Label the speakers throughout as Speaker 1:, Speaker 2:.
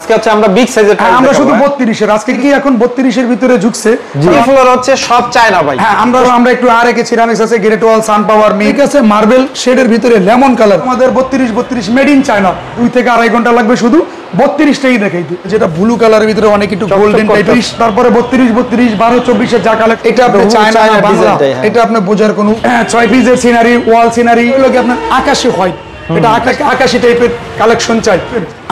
Speaker 1: আজকে হচ্ছে আমরা বিগ সাইজের টাইলস
Speaker 2: আমরা শুধু 32 এর আজকে কি এখন 32 এর ভিতরে ঝুকছে
Speaker 1: এই ফ্লোর হচ্ছে সব চায়না ভাই।
Speaker 2: হ্যাঁ আমরা একটু আর একে সিরামিক্স আছে গ্রেট ওয়াল সান পাওয়ার মিক আছে মার্বেল শেডের ভিতরে লেমন কালার আমাদের 32 মেড ইন চায়না 2 থেকে 2.5 ঘন্টা লাগবে শুধু 32 টাই দেখাইতে যেটা ব্লু কালারের ভিতরে অনেক একটু গোল্ডেন টাইপের তারপরে 32 12 24 এর যা কালার এটা আপনি চায়না না বাংলা এটা আপনি বোঝার কোনো 6 পিসের সিনারি ওয়াল সিনারি এগুলো কি আপনার আকাশী হয় এটা আকাশী টাইপের কালেকশন চাই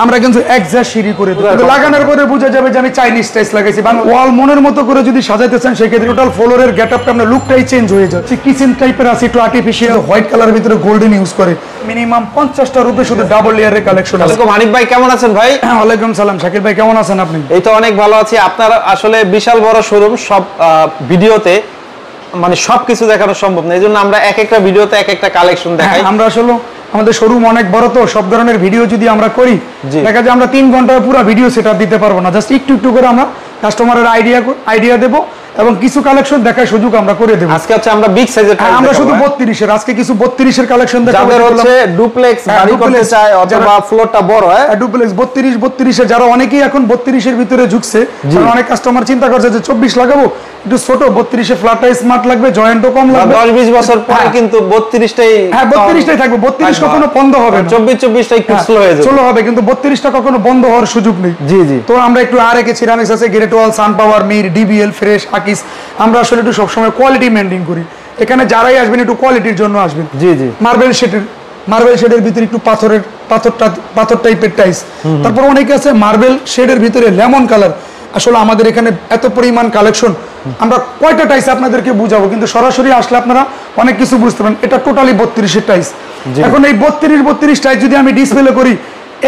Speaker 2: আমরা কিন্তু এক্সাক্ট সিঁড়ি করে দেব লাগানোর পরে বোঝা যাবে যে আমি চাইনিজ টাইলস লাগাইছি বাংলা ওয়াল মনের মতো করে যদি সাজাতে চান সেই ক্ষেত্রে টোটাল ফ্লোরের গেটআপটা আপনার লুকটাই চেঞ্জ হয়ে যাচ্ছে কিচেন টাইপের আছে একটু আর্টিফিশিয়াল হোয়াইট কালারের ভিতরে গোল্ডেন ইউজ করে মিনিমাম 50টা রূপে শুধু ডাবল লেয়ারের কালেকশন আছে।
Speaker 1: আসসালামু আলাইকুম ভাই কেমন আছেন ভাই?
Speaker 2: ওয়ালাইকুম সালাম শাকিল ভাই কেমন আছেন আপনি?
Speaker 1: এই তো অনেক ভালো আছি। আপনার আসলে বিশাল বড় শোরুম সব ভিডিওতে মানে সবকিছু দেখানো সম্ভব না এইজন্য আমরা এক একটা ভিডিওতে এক একটা কালেকশন দেখাই।
Speaker 2: আমরা আসলে আমাদের শোরুম অনেক বড় তো সব ধরনের ভিডিও যদি আমরা করি দেখা যায় আমরা 3 ঘন্টার পুরো ভিডিও সেটআপ দিতে পারবো না জাস্ট একটু করে আমরা কাস্টমারের আইডিয়া দেব এবং কিছু কালেকশন দেখার সুযোগ আমরা করে দেব।
Speaker 1: আজকে হচ্ছে আমরা বিগ সাইজের টাইলস
Speaker 2: আমরা শুধু 32 এর আজকে কিছু 32 এর কালেকশন দেখাবো
Speaker 1: যাদের হচ্ছে ডুপ্লেক্স বাড়ি করতে চায় অথবা ফ্লোরটা বড় হয়
Speaker 2: ডুপ্লেক্স 32 এর যারা অনেকেই এখন 32 এর ভিতরে ঝুকছে কারণ অনেক কাস্টমার চিন্তা করছে যে 24 লাগাবো একটু ছোট 32 এ ফ্ল্যাটটা স্মার্ট লাগবে জয়েন্টও কম লাগবে
Speaker 1: 10-20 বছর পরে কিন্তু 32টাই
Speaker 2: 32টাই থাকবে 32 কখনো বন্ধ হবে না
Speaker 1: 24টা একটু স্লো হয়ে যাবে
Speaker 2: স্লো হবে কিন্তু 32টা কখনো বন্ধ হওয়ার সুযোগ নেই।
Speaker 1: জি জি
Speaker 2: তো আমরা একটু আর একে সিরামিক্স আছে গ্রেট ওয়াল সান পাওয়ার মির ডিবিএল ফ্রেশ আকিস আমরা আসলে একটু সব সময় কোয়ালিটি মেইনটেইন করি এখানে যারাই আসবেন একটু কোয়ালিটির জন্য আসবেন।
Speaker 1: জি জি
Speaker 2: মার্বেল শেডের ভিতরে একটু পাথর টাইপের টাইলস তারপর অনেকে আছে মার্বেল শেডের ভিতরে লেমন কালার আসলে আমাদের এখানে এত পরিমাণ কালেকশন আমরা কয়টা টাইলস আপনাদেরকে বুঝাবো কিন্তু সরাসরি আসলে আপনারা অনেক কিছু বুঝতে পারেন এটা টোটালি 32 এর টাইলস। এখন এই 32 টাইলস যদি আমি ডিসপ্লে করি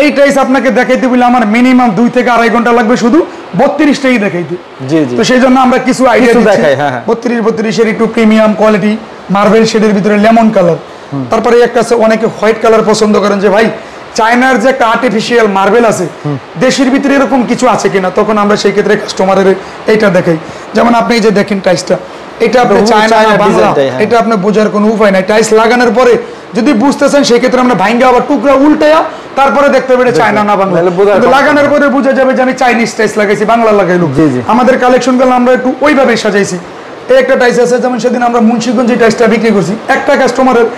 Speaker 2: এই টাইলস আপনাকে দেখাইতে বলে আমার মিনিমাম 2 থেকে 2.5 ঘন্টা লাগবে শুধু 32 টাই দেখাইতে।
Speaker 1: জি জি
Speaker 2: তো সেই জন্য আমরা কিছু আইডিয়া দেখাই 32 এর একটু প্রিমিয়াম কোয়ালিটি মার্বেল শেডের ভিতরে লেমন কালার তারপরে একটা আছে অনেকে হোয়াইট কালার পছন্দ করেন যে ভাই চায়নার যে একটা আর্টিফিশিয়াল মার্বেল আছে দেশের ভিতরে এরকম কিছু আছে কিনা তখন আমরা সেই ক্ষেত্রে কাস্টমারের এইটা দেখাই যেমন আপনি এই যে দেখেন টাইলসটা এটা আপনি চায়না না বাংলা এটা আপনি বোঝার কোনো উপায় নাই টাইলস লাগানোর পরে যদি বুঝতেছেন সেই ক্ষেত্রে আমরা ভাঙ্গা আবার টুকরা উল্টায়া তারপরে দেখতে পাবে চায়না না বাংলা লাগানোর পরে বোঝা যাবে যে আমি চাইনিজ টাইলস লাগাইছি বাংলা লাগাইলো। আমাদের কালেকশনগুলো আমরা একটু ওইভাবে সাজাইছি এই একটা টাইলস আছে যেমন সেদিন আমরা মুন্সিগঞ্জ এই টাইলসটা বিক্রি করছি একটা কাস্টমারের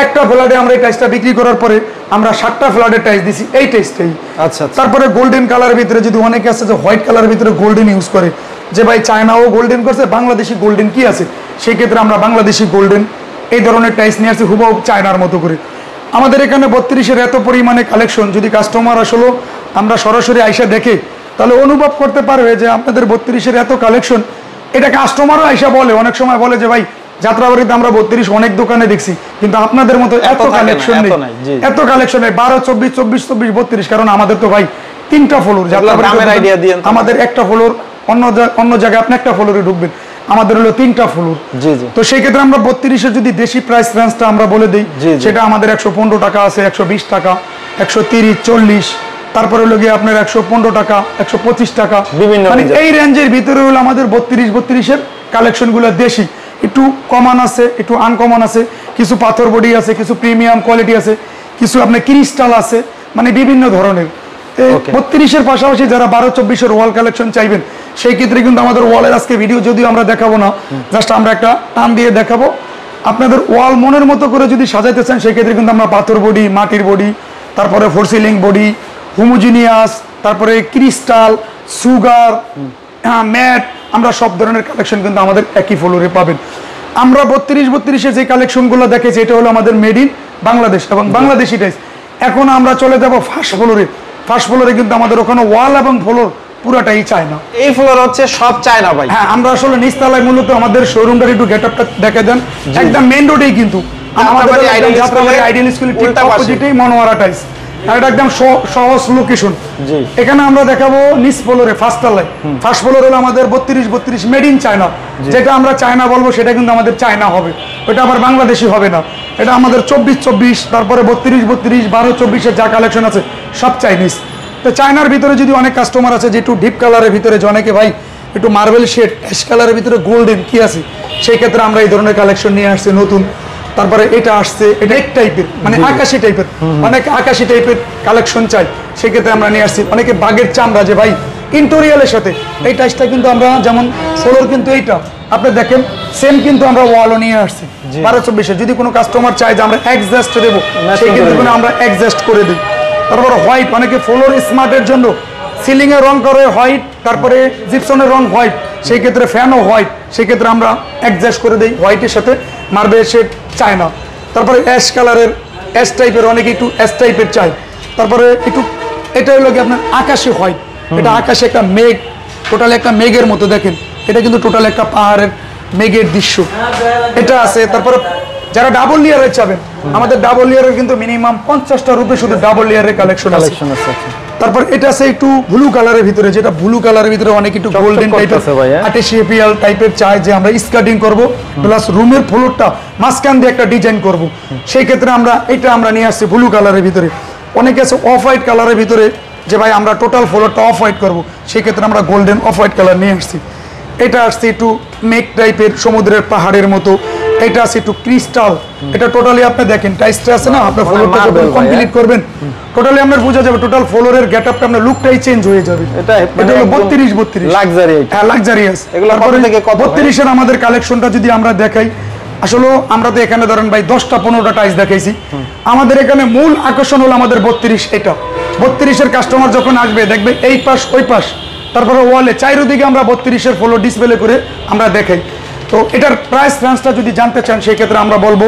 Speaker 2: একটা ফ্ল্যাটে আমরা এই টাইলসটা বিক্রি করার পরে আমরা 7টা ফ্ল্যাটের টাইলস দিছি এই টাইলসটাই। আচ্ছা তারপরে গোল্ডেন কালারের ভিতরে যদি অনেকে আছে যে হোয়াইট কালারের ভিতরে গোল্ডেন ইউজ করে যে ভাই চায়নাও গোল্ডেন করছে বাংলাদেশি গোল্ডেন কি আছে সেই ক্ষেত্রে আমরা বাংলাদেশি গোল্ডেন এই ধরনের টাইলস নিয়ে আসছি হুবহু চায়নার মতো করে। আমাদের এখানে 32 এর এত পরিমাণে কালেকশন যদি কাস্টমার আসলে আমরা সরাসরি আইসা দেখে তাহলে অনুভব করতে পারবে যে আপনাদের 32 এর এত কালেকশন এটা কাস্টমারও আইসা বলে অনেক সময় বলে যে ভাই যাত্রাবাড়িতে আমরা 32 অনেক দোকানে দেখছি কিন্তু আপনাদের মতো এত কালেকশন নেই এত কালেকশন নেই 12 24 32 কারণ আমাদের তো ভাই 3টা ফ্লোর আমাদের একটা ফ্লোর অন্য জায়গায় আপনি একটা ফ্লোরে ঢুকবেন আমাদের হলো 3টা ফ্লোর। তো সেই ক্ষেত্রে আমরা 32 এর যদি দেশি প্রাইস রেঞ্জটা আমরা বলে দিই সেটা আমাদের 115 টাকা আছে 120 টাকা 130 40 তারপরে হলো গিয়ে আপনার 115 টাকা 125 টাকা মানে এই রেঞ্জের ভিতরে হলো আমাদের 32 এর কালেকশনগুলো দেশি একটু কমন আছে একটু আনকমন আছে কিছু পাথর বডি আছে কিছু প্রিমিয়াম কোয়ালিটি আছে কিছু আপনার ক্রিস্টাল আছে মানে বিভিন্ন ধরনের 32 এর পাশাপাশি যারা 12-24 এর ওয়াল কালেকশন চাইবেন সেই ক্ষেত্রে কিন্তু আমাদের ওয়ালের আজকে ভিডিও যদিও আমরা দেখাবো না জাস্ট আমরা একটা টান দিয়ে দেখাবো আপনাদের ওয়াল মনের মতো করে যদি সাজাইতে চান সেই ক্ষেত্রে কিন্তু আমরা পাথর বডি মাটির বডি তারপরে ফোর সিলিং বডি হোমোজিনিয়াস তারপরে ক্রিস্টাল সুগার ম্যাট আমরা সব ধরনের কালেকশন কিন্তু আমাদের একই ফ্লোরে পাবেন। আমরা 32 এর যে কালেকশনগুলো দেখেছি এটা হলো আমাদের মেড ইন বাংলাদেশ এবং বাংলাদেশি টাইলস। এখন আমরা চলে যাব ফার্স্ট ফ্লোরে কিন্তু আমাদের ওখানে ওয়াল এবং ফ্লোর পুরাটাই চায়না
Speaker 1: এই ফ্লোর হচ্ছে সব চায়না ভাই।
Speaker 2: হ্যাঁ আমরা আসলে নিচতলায় মূলত আমাদের শোরুমটার একটু গেটআপটা দেখে দেন একদম মেইন রোডেই কিন্তু আমাদের আইডিয়াল স্কুল ঠিক অপোজিটেই মনোয়ারা টাইলস এটা একদম সহজ লোকেশন। এখানে আমরা দেখাবো নিচ ফ্লোরে ফার্স্ট ফ্লোর হলো আমাদের 32 মেড ইন চায়না যেটা আমরা চায়না বলবো সেটা কিন্তু আমাদের চায়না হবে ওটা আবার বাংলাদেশি হবে না এটা আমাদের 24 তারপরে 32 12 24 এর যা কালেকশন আছে সব চাইনিজ। তো চায়নার ভিতরে যদি অনেক কাস্টমার আছে যে একটু ডিপ কালারের ভিতরে অনেকে ভাই একটু মার্বেল শেড অ্যাশ কালারের ভিতরে গোল্ডেন কি আছে সেই ক্ষেত্রে আমরা এই ধরনের কালেকশন নিয়ে আসছি নতুন। তারপরে এটা আসছে, এটা এক টাইপের মানে আকাশি টাইপের, অনেক আকাশি টাইপের কালেকশন চাই, সেক্ষেত্রে আমরা নিয়ে আসছি। অনেকে বাঘের চামড়া, যে ভাই ইন্টেরিয়রের সাথে এই টাইসটা কিন্তু আমরা যেমন ফ্লোর কিন্তু এইটা আপনি দেখেন সেম কিন্তু আমরা ওয়ালও নিয়ে আসছি 12-24। যদি কোনো কাস্টমার চায় যে আমরা অ্যাডজাস্ট দেবো, সেই ক্ষেত্রে আমরা অ্যাডজাস্ট করে দিই। তারপরে হোয়াইট, অনেকে ফ্লোর স্মার্টের জন্য সিলিং এর রং করে হোয়াইট, তারপরে জিপসনের রং হোয়াইট, সেই ক্ষেত্রে ফ্যানও হোয়াইট, সেই ক্ষেত্রে আমরা অ্যাডজাস্ট করে দিই হোয়াইটের সাথে, মার্বেল শেড চায় না। তারপরে অ্যাশ কালারের, অ্যাশ টাইপের, অনেকে একটু অ্যাশ টাইপের চাই। তারপরে একটু এটা হলো কি আপনার আকাশি হোয়াইট, এটা আকাশে একটা মেঘ, টোটাল একটা মেঘের মতো দেখেন, এটা কিন্তু টোটাল একটা পাহাড়ের মেঘের দৃশ্য এটা আছে। তারপরে যারা ডাবল লেয়ারের চাবেন, আমাদের ডাবল লেয়ারের কিন্তু মিনিমাম 50টার উপরে শুধু ডাবল লেয়ারের কালেকশন আছে। তারপর এটা আছে একটু ব্লু কালারের ভিতরে, যেটা ব্লু কালারের ভিতরে অনেক একটু গোল্ডেন টাইপের আর্টিফিশিয়াল টাইপের চাই, যে আমরা স্কার্টিং করব প্লাস রুমের ফ্লোরটা মাঝখান দিয়ে একটা ডিজাইন করব, সেই ক্ষেত্রে আমরা এটা আমরা নিয়ে আসছি ব্লু কালারের ভিতরে। অনেকে আছে অফ হোয়াইট কালারের ভিতরে, যে ভাই আমরা টোটাল ফ্লোরটা অফ হোয়াইট করবো, সেই ক্ষেত্রে আমরা গোল্ডেন অফ হোয়াইট কালার নিয়ে আসছি। এটা আসছে একটু মেঘ টাইপের, সমুদ্রের পাহাড়ের মতো। এটা আছে একটু ক্রিস্টাল, এটা টোটালি আপনি দেখেন টাইসটা আছে না, আপনার ফ্লোরটা যখন কমপ্লিট করবেন টোটালি আপনার বোঝা যাবে, টোটাল ফ্লোরের গেটআপটা আপনার লুকটাই চেঞ্জ হয়ে যাবে। এটা হলো 32
Speaker 1: লাক্সারি,
Speaker 2: হ্যাঁ লাক্সারিয়াস।
Speaker 1: এগুলো কত থেকে কত?
Speaker 2: 32 এর আমাদের কালেকশনটা যদি আমরা দেখাই, আসলে আমরা তো এখানে ধরেন ভাই 10টা-15টা টাইস দেখাইছি, আমাদের এখানে মূল আকর্ষণ হলো আমাদের 32। এটা 32 এর কাস্টমার যখন আসবে দেখবে এই পাশ ওই পাশ, তারপরে ওয়ালে চারিদিকে আমরা 32 এর ফ্লোর ডিসপ্লে করে আমরা দেখাই। তো এটার প্রাইস রেঞ্জটা যদি জানতে চান, সেই ক্ষেত্রে আমরা বলবো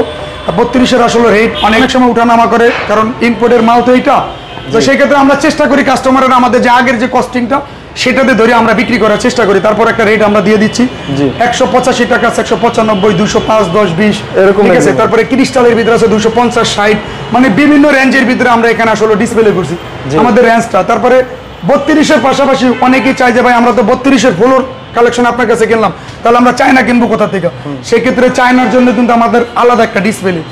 Speaker 2: 32 এর আসলে রেট অনেক সময় উঠানামা করে, কারণ ইম্পোর্টের মাল তো এইটা। তো সেই ক্ষেত্রে আমরা চেষ্টা করি কাস্টমারের আমাদের যে আগের যে কস্টিংটা সেটাতে ধরে আমরা বিক্রি করার চেষ্টা করি, তারপর একটা রেট আমরা দিয়ে দিচ্ছি 185 টাকা, 195, 205, 10, 20 এরকম আছে। তারপরে ক্রিস্টালের ভিতরে আছে 250, 60, মানে বিভিন্ন রেঞ্জের ভিতরে আমরা এখানে আসলে ডিসপ্লে করছি আমাদের রেঞ্জটা। তারপরে 32 এর পাশাপাশি অনেকেই চাই যে ভাই আমরা তো 32 এর ফ্লোর কালেকশন আপনার কাছে কিনলাম, তাহলে আমরা চায়না কিনবো কোথা থেকে? সেই ক্ষেত্রে চায়নার জন্য কিন্তু আমাদের আলাদা একটা ডিসপ্লে,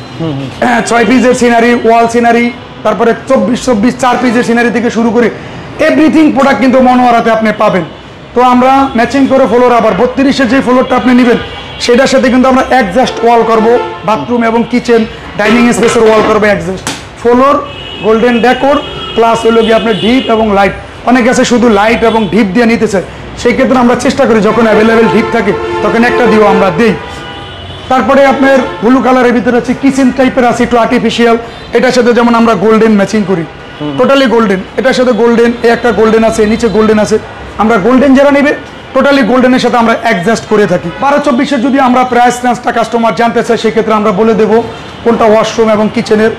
Speaker 2: 6 পিসের সিনারি, ওয়াল সিনারি, তারপরে 24-24 4 পিসের সিনারি থেকে শুরু করে এভরিথিং প্রোডাক্ট কিন্তু মনোয়ারাতে আপনি পাবেন। তো আমরা ম্যাচিং করে ফ্লোর, আবার 32 এর যে ফ্লোরটা আপনি নেবেন সেটার সাথে কিন্তু আমরা অ্যাডজাস্ট ওয়াল করব, বাথরুম এবং কিচেন ডাইনিং স্পেসের ওয়াল করবো adjust, floor golden decor plus হলো গিয়ে আপনার ডিপ এবং লাইট। অনেক আছে শুধু লাইট এবং ডিপ দিয়ে নিতে চায়, সেই ক্ষেত্রে আমরা চেষ্টা করি যখন অ্যাভেলেবেল ডিপ থাকে তখন একটা দিয়েও আমরা দিই। তারপরে আপনার ব্লু কালারের ভিতরে আছে কিচেন টাইপের আছে একটু আর্টিফিশিয়াল, এটার সাথে যেমন আমরা গোল্ডেন ম্যাচিং করি, টোটালি গোল্ডেন, এটার সাথে গোল্ডেন, একটা গোল্ডেন আছে, নিচে গোল্ডেন আছে, আমরা গোল্ডেন যারা নেবে টোটালি গোল্ডেনের সাথে আমরা অ্যাডজাস্ট করে থাকি। 12-24 যদি আমরা প্রাইস রেঞ্জটা কাস্টমার জানতে চাই, সেক্ষেত্রে আমরা বলে দেবো কোনটা ওয়াশরুম এবং কিচেনের।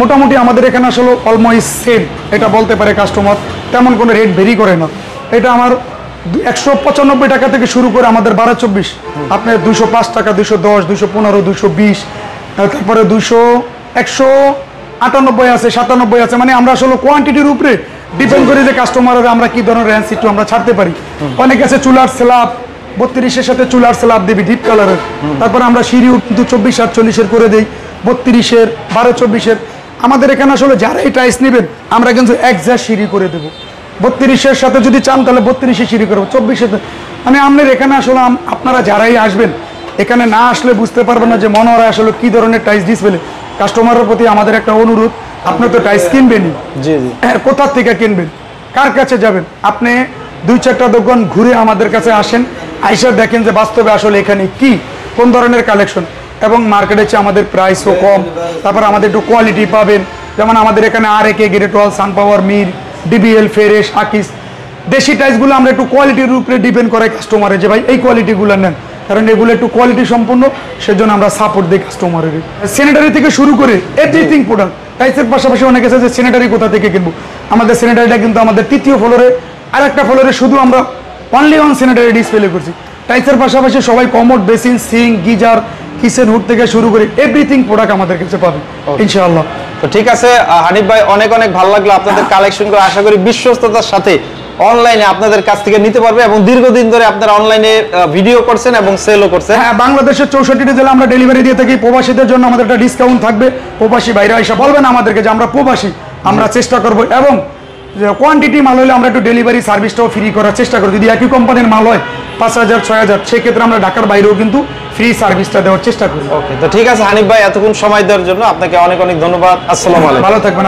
Speaker 2: মোটামুটি আমাদের এখানে আসলে অলমোস্ট সেম, এটা বলতে পারে কাস্টমার, তেমন কোনো রেট ভেরি করে না। এটা আমার 195 টাকা থেকে শুরু করে আমাদের 12-24 আপনার 205 টাকা, 210, 215, 220, তারপরে 200, 198 আছে, 97 আছে, মানে আমরা আসলে কোয়ান্টিটির উপরে ডিপেন্ড করি যে কাস্টমারের আমরা কি ধরনের রেঞ্জ একটু আমরা ছাড়তে পারি। অনেক আছে চুলার স্ল্যাব 32 এর সাথে চুলার স্ল্যাব দিবি ডিপ কালারের, তারপরে আমরা সিঁড়িও কিন্তু 24-48 এর করে দিই, 32 এর 12-24 এর। আমাদের এখানে আসলে যারা এই টাইস নেবেন আমরা কিন্তু একজাস্ট সিঁড়ি করে দেবো। 32 এর সাথে যদি চান তাহলে 32 এ সিঁড়ি করবো, 24 মানে আমাদের এখানে আসলে আপনারা যারাই আসবেন এখানে না আসলে বুঝতে পারবেন না যে মনোহরা আসলে কি ধরনের টাইস ডিসপ্লে। কাস্টমারের প্রতি আমাদের একটা অনুরোধ, আপনি তো টাইস কিনবেনই, কোথা থেকে কিনবেন, কার কাছে যাবেন? আপনি 2-4টা দোকান ঘুরে আমাদের কাছে আসেন, আইসা দেখেন যে বাস্তবে আসলে এখানে কি কোন ধরনের কালেকশন, এবং মার্কেটে চেয়ে আমাদের প্রাইসও কম, তারপর আমাদের একটু কোয়ালিটি পাবেন। যেমন আমাদের এখানে RK, গ্রেট ওয়াল, সানপাওয়ার, মির, DBL, ফেরেশ, আকিস, দেশি টাইসগুলো আমরা একটু কোয়ালিটির উপরে ডিপেন্ড করাই কাস্টমারে যে ভাই এই কোয়ালিটিগুলো নেন, কারণ এগুলো একটু কোয়ালিটি সম্পূর্ণ, সেজন্য আমরা সাপোর্ট দিই কাস্টমারের। স্যানিটারি থেকে শুরু করে এভরিথিং প্রোডাক্ট, টাইসের পাশাপাশি অনেক আছে যে স্যানিটারি কোথা থেকে কিনবো, আমাদের স্যানিটারিটা কিন্তু আমাদের 3য় ফ্লোরে, আর একটা ফ্লোরে শুধু আমরা অনলি ওয়ান স্যানিটারি ডিসপ্লে করছি। টাইসের পাশাপাশি সবাই commode, basin, sink, geyser, kitchen hood থেকে শুরু করে এভরিথিং প্রোডাক্ট আমাদের কাছে পাবেন ইনশাআল্লাহ।
Speaker 1: তো ঠিক আছে হানিফ ভাই, অনেক অনেক ভালো লাগলো আপনাদের কালেকশনগুলো, আশা করি বিশ্বস্ততার সাথে অনলাইনে আপনাদের কাছ থেকে নিতে পারবে, এবং দীর্ঘদিন ধরে আপনারা অনলাইনে ভিডিও করছেন এবং সেলও করছেন।
Speaker 2: হ্যাঁ, বাংলাদেশের 64টি জেলা আমরা ডেলিভারি দিয়ে থাকি। প্রবাসীদের জন্য আমাদের একটা ডিসকাউন্ট থাকবে, প্রবাসী ভাইরা এসে বলবেন আমাদেরকে যে আমরা প্রবাসী, আমরা চেষ্টা করব, এবং কোয়ান্টিটি মাল হলে আমরা একটু ডেলিভারি সার্ভিসটাও ফ্রি করার চেষ্টা করি। যদি একই কোম্পানির মাল হয় 5,000 6,000, সেক্ষেত্রে আমরা ঢাকার বাইরেও কিন্তু ফ্রি সার্ভিসটা দেওয়ার চেষ্টা করি।
Speaker 1: ওকে, তো ঠিক আছে হানিফ ভাই, এতক্ষণ সময় দেওয়ার জন্য আপনাকে অনেক অনেক ধন্যবাদ। আসসালামু আলাইকুম।
Speaker 2: ভালো থাকবেন।